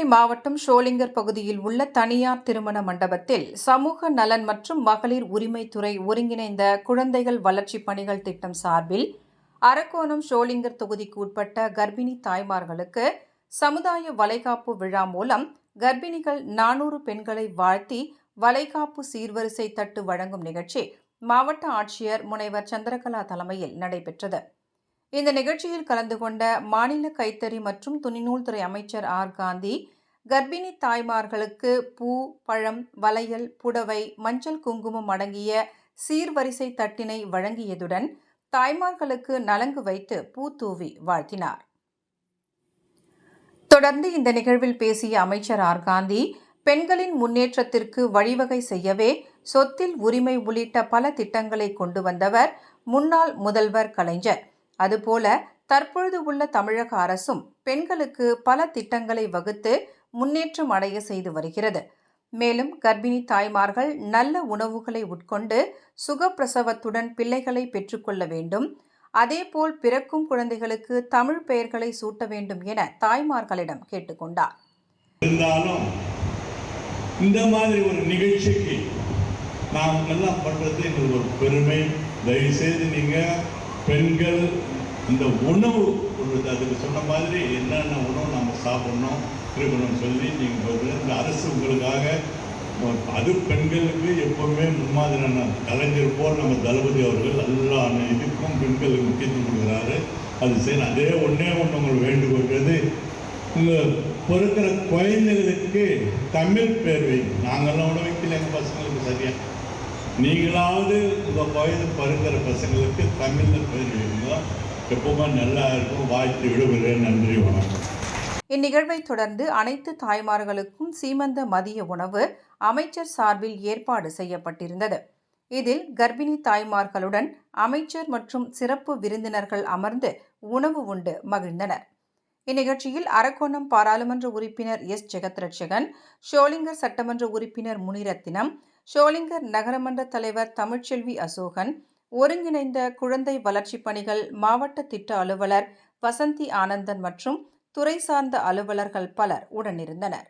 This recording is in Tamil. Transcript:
புதுக்கோட்டை மாவட்டம் ஷோலிங்கர் பகுதியில் உள்ள தனியார் திருமண மண்டபத்தில் சமூக நலன் மற்றும் மகளிர் உரிமைத்துறை ஒருங்கிணைந்த குழந்தைகள் வளர்ச்சிப் பணிகள் திட்டம் சார்பில் அரக்கோணம் ஷோலிங்கர் தொகுதிக்கு உட்பட்ட கர்ப்பிணி தாய்மார்களுக்கு சமுதாய வளைகாப்பு விழா மூலம் கர்ப்பிணிகள் 400 பெண்களை வாழ்த்தி வளைகாப்பு சீர்வரிசை தட்டு வழங்கும் நிகழ்ச்சி மாவட்ட ஆட்சியர் முனைவர் சந்திரகலா தலைமையில் நடைபெற்றது. இந்த நிகழ்ச்சியில் கலந்து கொண்ட மாநில கைத்தறி மற்றும் துணிநூல் துறை அமைச்சர் ஆர். காந்தி, கர்ப்பிணி தாய்மார்களுக்கு பூ, பழம், வளையல், புடவை, மஞ்சள், குங்குமம் அடங்கிய சீர்வரிசை தட்டினை வழங்கியதுடன் தாய்மார்களுக்கு நலங்கு வைத்து பூ தூவி வாழ்த்தினார். தொடர்ந்து இந்த நிகழ்வில் பேசிய அமைச்சர் ஆர். காந்தி, பெண்களின் முன்னேற்றத்திற்கு வழிவகை செய்யவே சொத்தில் உரிமை உள்ளிட்ட பல திட்டங்களை கொண்டு வந்தவர் முன்னாள் முதல்வர் கலைஞர். அதுபோல தற்பொழுது உள்ள தமிழக அரசும் பெண்களுக்கு பல திட்டங்களை வகுத்து முன்னேற்றம் அடைய செய்து வருகிறது. மேலும் கர்ப்பிணி தாய்மார்கள் நல்ல உணவுகளை உட்கொண்டு சுகப்பிரசவத்துடன் பிள்ளைகளை பெற்றுக்கொள்ள வேண்டும். அதேபோல் பிறக்கும் குழந்தைகளுக்கு தமிழ் பெயர்களை சூட்ட வேண்டும் என தாய்மார்களிடம் கேட்டுக்கொண்டார். இந்த மாதிரி ஒரு நிகழ்ச்சிக்கு நாம் எல்லாம் பண்றது எங்களுக்கு ஒரு பெருமை. தயவுசெய்து நீங்க பெண்கள் இந்த உணவு அதுக்கு சொன்ன மாதிரி என்னென்ன உணவு நம்ம சாப்பிடணும் இருக்கணும்னு சொல்லி நீங்கள் இந்த அரசு உங்களுக்காக அது பெண்களுக்கு எப்பவுமே முன்மாதிரியான கலைஞர் போல் நம்ம தளபதி அவர்கள் எல்லா இதுக்கும் பெண்களுக்கு முக்கியத்துவம் கொடுக்குறாரு. அது சரி, அதே ஒன்று உங்களுக்கு வேண்டுகோள்றது உங்கள் பொறுக்கிற குழந்தைகளுக்கு தமிழ் பேர் வைங்க. நாங்கள்லாம் உணவு வைக்கல எங்கள் பசங்களுக்கு சரியா. நீங்களாவது உங்கள் குழந்தை பருக்கிற பசங்களுக்கு தமிழில் பேர் வைங்க. எப்பவுமே நல்லா இருக்கும். வாழ்த்து விடுகிறேன். நன்றி, வணக்கம். இந்நிகழ்வை தொடர்ந்து அனைத்து தாய்மார்களுக்கும் சீமந்த மதிய உணவு அமைச்சர் சார்பில் ஏற்பாடு செய்யப்பட்டிருந்தது. இதில் கர்ப்பிணி தாய்மார்களுடன் அமைச்சர் மற்றும் சிறப்பு விருந்தினர்கள் அமர்ந்து உணவு உண்டு மகிழ்ந்தனர். இந்நிகழ்ச்சியில் அரக்கோணம் பாராளுமன்ற உறுப்பினர் எஸ். ஜெகத்ரட்சகன், ஷோலிங்கர் சட்டமன்ற உறுப்பினர் முனிரத்தினம், ஷோலிங்கர் நகரமன்ற தலைவர் தமிழ்ச்செல்வி அசோகன், ஒருங்கிணைந்த குழந்தை வளர்ச்சிப் பணிகள் மாவட்ட திட்ட அலுவலர் வசந்தி ஆனந்தன் மற்றும் துறை சார்ந்த அலுவலர்கள் பலர் உடனிருந்தனர்.